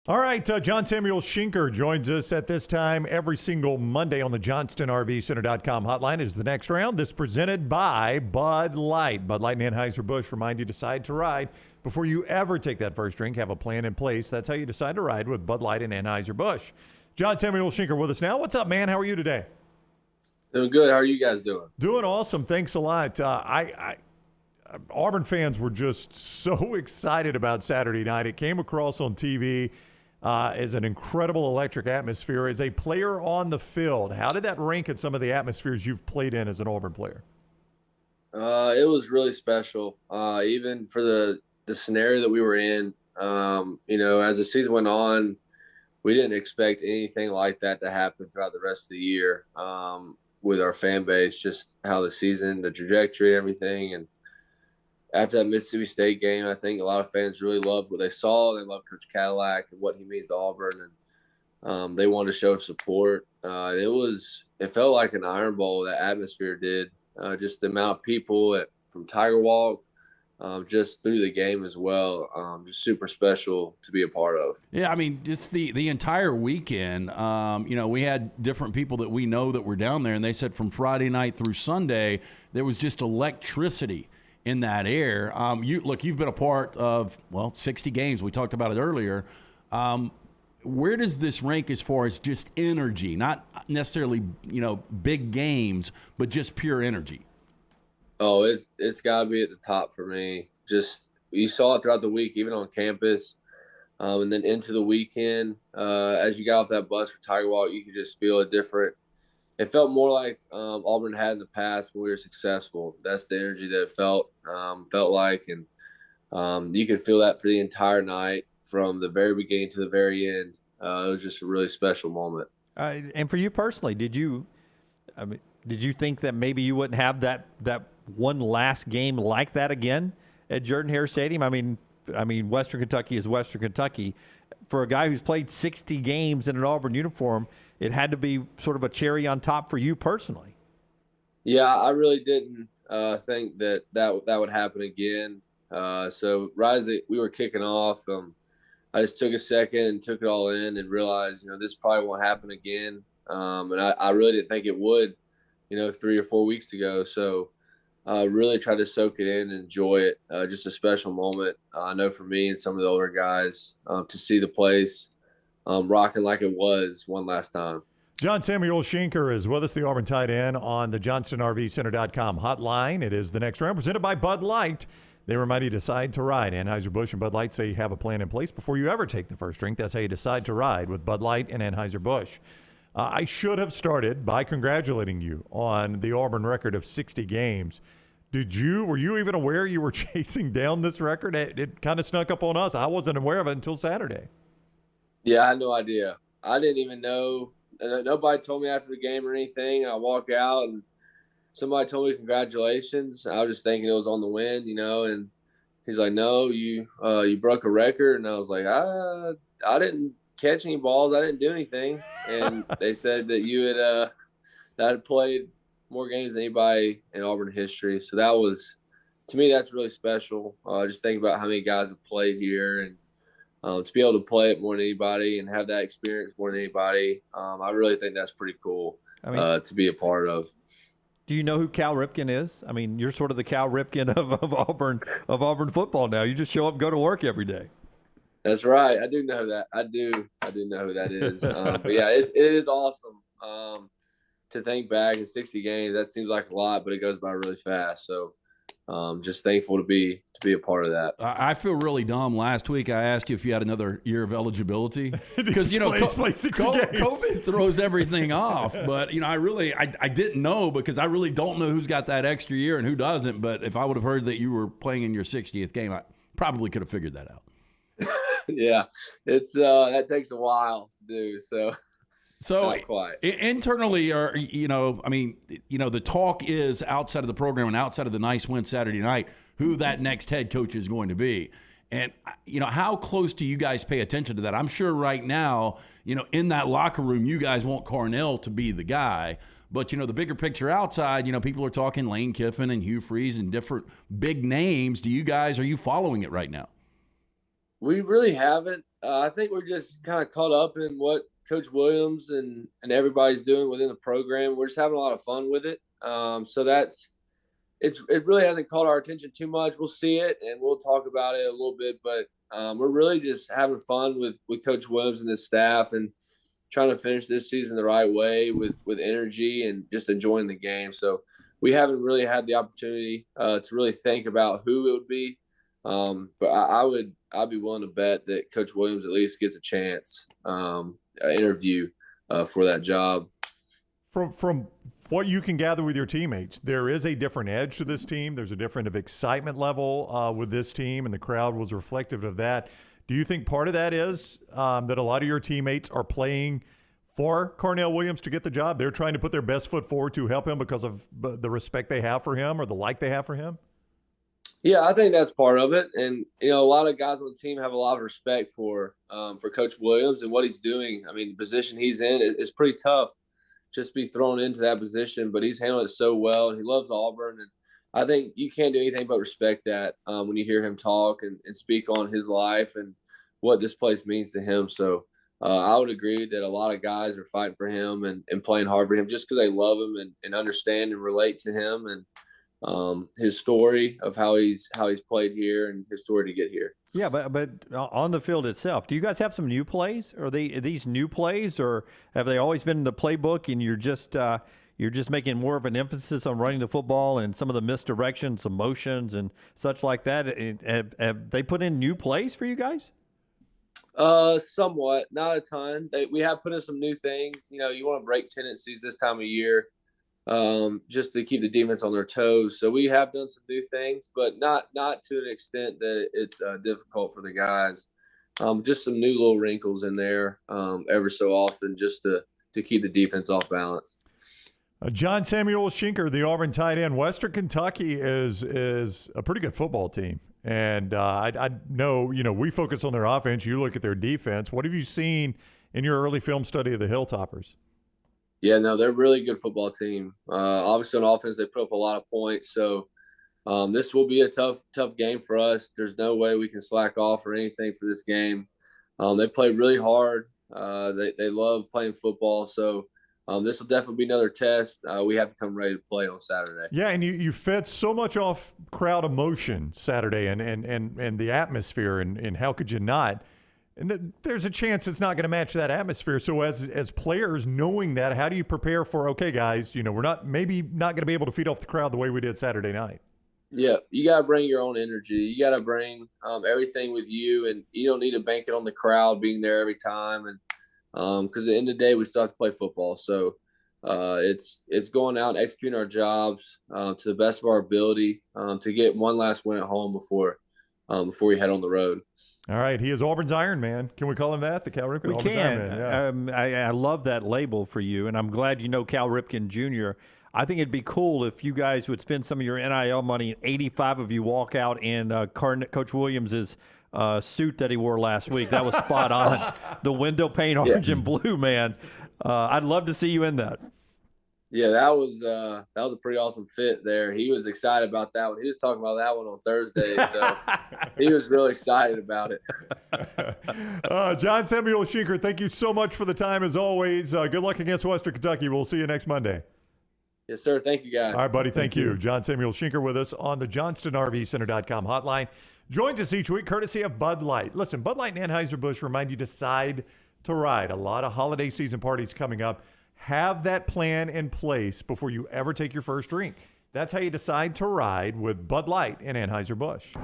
All right, John Samuel Shenker joins us at this time every single Monday on the JohnstonRVCenter.com hotline. Is the next round. This presented by Bud Light. Bud Light and Anheuser-Busch remind you decide to ride before you ever take that first drink. Have a plan in place. That's how you decide to ride with Bud Light and Anheuser-Busch. John Samuel Shenker with us now. What's up, man? How are you today? Doing good. How are you guys doing? Doing awesome. Thanks a lot. Auburn fans were just so excited about Saturday night. It came across on TV. As an incredible electric atmosphere. As a player on the field, how did that rank in some of the atmospheres you've played in as an Auburn player? It was really special, even for the scenario that we were in. As the season went on, we didn't expect anything like that to happen throughout the rest of the year with our fan base, just how the season, the trajectory, everything. And after that Mississippi State game, I think a lot of fans really loved what they saw. They loved Coach Cadillac and what he means to Auburn, and they wanted to show support. It felt like an Iron Bowl. That atmosphere did. Just the amount of people from Tiger Walk, just through the game as well. Just super special to be a part of. Yeah, I mean, just the entire weekend. We had different people that we know that were down there, and they said from Friday night through Sunday there was just electricity in that air. You've been a part of 60 games. We talked about it earlier. Where does this rank as far as just energy, not necessarily big games, but just pure energy? Oh, it's got to be at the top for me. Just you saw it throughout the week, even on campus, and then into the weekend. As you got off that bus for Tiger Walk, you could just feel a different. It felt more like Auburn had in the past when we were successful. That's the energy that it felt like, and you could feel that for the entire night from the very beginning to the very end. It was just a really special moment. And for you personally, did you think that maybe you wouldn't have that one last game like that again at Jordan-Hare Stadium? I mean, Western Kentucky is Western Kentucky. For a guy who's played 60 games in an Auburn uniform, it had to be sort of a cherry on top for you personally. Yeah, I really didn't think that would happen again. So right as we were kicking off, I just took a second and took it all in and realized, this probably won't happen again. And I really didn't think it would, 3 or 4 weeks ago. So really tried to soak it in and enjoy it. Just a special moment, I know, for me and some of the older guys to see the place rocking like it was one last time. John Samuel Shenker is with us, the Auburn tight end, on the JohnstonRVCenter.com hotline. It is the next round presented by Bud Light. They remind you to decide to ride. Anheuser-Busch and Bud Light say you have a plan in place before you ever take the first drink. That's how you decide to ride with Bud Light and Anheuser-Busch. I should have started by congratulating you on the Auburn record of 60 games. Were you even aware you were chasing down this record? It kind of snuck up on us. I wasn't aware of it until Saturday. Yeah, I had no idea. I didn't even know. Nobody told me after the game or anything. I walk out and somebody told me congratulations. I was just thinking it was on the win, and he's like, "No, you broke a record." And I was like, I didn't catch any balls. I didn't do anything. And they said that you had played more games than anybody in Auburn history. So that was, to me, that's really special. Just think about how many guys have played here, and to be able to play it more than anybody and have that experience more than anybody. I really think that's pretty cool to be a part of. Do you know who Cal Ripken is? I mean, you're sort of the Cal Ripken of Auburn football now. You just show up and go to work every day. That's right. I do know that. I do know who that is. But yeah, it is awesome to think back in 60 games. That seems like a lot, but it goes by really fast. So just thankful to be a part of that. I feel really dumb. Last week I asked you if you had another year of eligibility because COVID throws everything off. But I didn't know because I really don't know who's got that extra year and who doesn't. But if I would have heard that you were playing in your 60th game, I probably could have figured that out. Yeah, it's that takes a while to do. So not quite. Internally, the talk is outside of the program and outside of the nice win Saturday night, who that next head coach is going to be. And, how close do you guys pay attention to that? I'm sure right now, in that locker room, you guys want Carnell to be the guy. But, the bigger picture outside, people are talking Lane Kiffin and Hugh Freeze and different big names. Are you following it right now? We really haven't. I think we're just kind of caught up in what Coach Williams and everybody's doing within the program. We're just having a lot of fun with it. So it really hasn't caught our attention too much. We'll see it and we'll talk about it a little bit, but we're really just having fun with Coach Williams and his staff and trying to finish this season the right way with energy and just enjoying the game. So we haven't really had the opportunity to really think about who it would be. But I'd be willing to bet that Coach Williams at least gets a chance interview for that job. From what you can gather with your teammates, there is a different edge to this team. There's a different of excitement level with this team, and the crowd was reflective of that. Do you think part of that is that a lot of your teammates are playing for Carnell Williams to get the job? They're trying to put their best foot forward to help him because of the respect they have for him or the like they have for him? Yeah, I think that's part of it. And, a lot of guys on the team have a lot of respect for Coach Williams and what he's doing. I mean, the position he's in is pretty tough just to be thrown into that position, but he's handled it so well, and he loves Auburn. And I think you can't do anything but respect that when you hear him talk and speak on his life and what this place means to him. So I would agree that a lot of guys are fighting for him and playing hard for him just because they love him and understand and relate to him and his story of how he's played here and his story to get here. Yeah, but on the field itself, do you guys have some new plays? Are these new plays, or have they always been in the playbook and you're just making more of an emphasis on running the football and some of the misdirections, some motions and such like that? Have they put in new plays for you guys? Somewhat, not a ton. We have put in some new things. You want to break tendencies this time of year. Just to keep the defense on their toes. So we have done some new things, but not to an extent that it's difficult for the guys. Just some new little wrinkles in there ever so often just to keep the defense off balance. John Samuel Shenker, the Auburn tight end. Western Kentucky is a pretty good football team. And I know, we focus on their offense. You look at their defense. What have you seen in your early film study of the Hilltoppers? Yeah, no, they're a really good football team. Obviously, on offense, they put up a lot of points. So this will be a tough game for us. There's no way we can slack off or anything for this game. They play really hard. They love playing football. So this will definitely be another test. We have to come ready to play on Saturday. Yeah, and you fed so much off crowd emotion Saturday and the atmosphere, and how could you not? And there's a chance it's not going to match that atmosphere. So as players, knowing that, how do you prepare for, okay, guys, we're not going to be able to feed off the crowd the way we did Saturday night? Yeah, you got to bring your own energy. You got to bring everything with you, and you don't need to bank it on the crowd being there every time. And because at the end of the day, we still have to play football. So it's going out and executing our jobs to the best of our ability to get one last win at home before we head on the road. All right, he is Auburn's Iron Man. Can we call him that? The Cal Ripken? We Auburn's can. Iron Man, yeah. I love that label for you, and I'm glad you know Cal Ripken Jr. I think it'd be cool if you guys would spend some of your NIL money, 85 of you walk out in Coach Williams's suit that he wore last week. That was spot on. The window pane orange and blue, man. I'd love to see you in that. Yeah, that was a pretty awesome fit there. He was excited about that one. He was talking about that one on Thursday, so he was really excited about it. John Samuel Shenker, thank you so much for the time as always. Good luck against Western Kentucky. We'll see you next Monday. Yes, sir. Thank you, guys. All right, buddy. Thank you. John Samuel Shenker with us on the JohnstonRVCenter.com hotline. Joins us each week courtesy of Bud Light. Listen, Bud Light and Anheuser-Busch remind you to decide to ride. A lot of holiday season parties coming up. Have that plan in place before you ever take your first drink. That's how you decide to ride with Bud Light and Anheuser-Busch.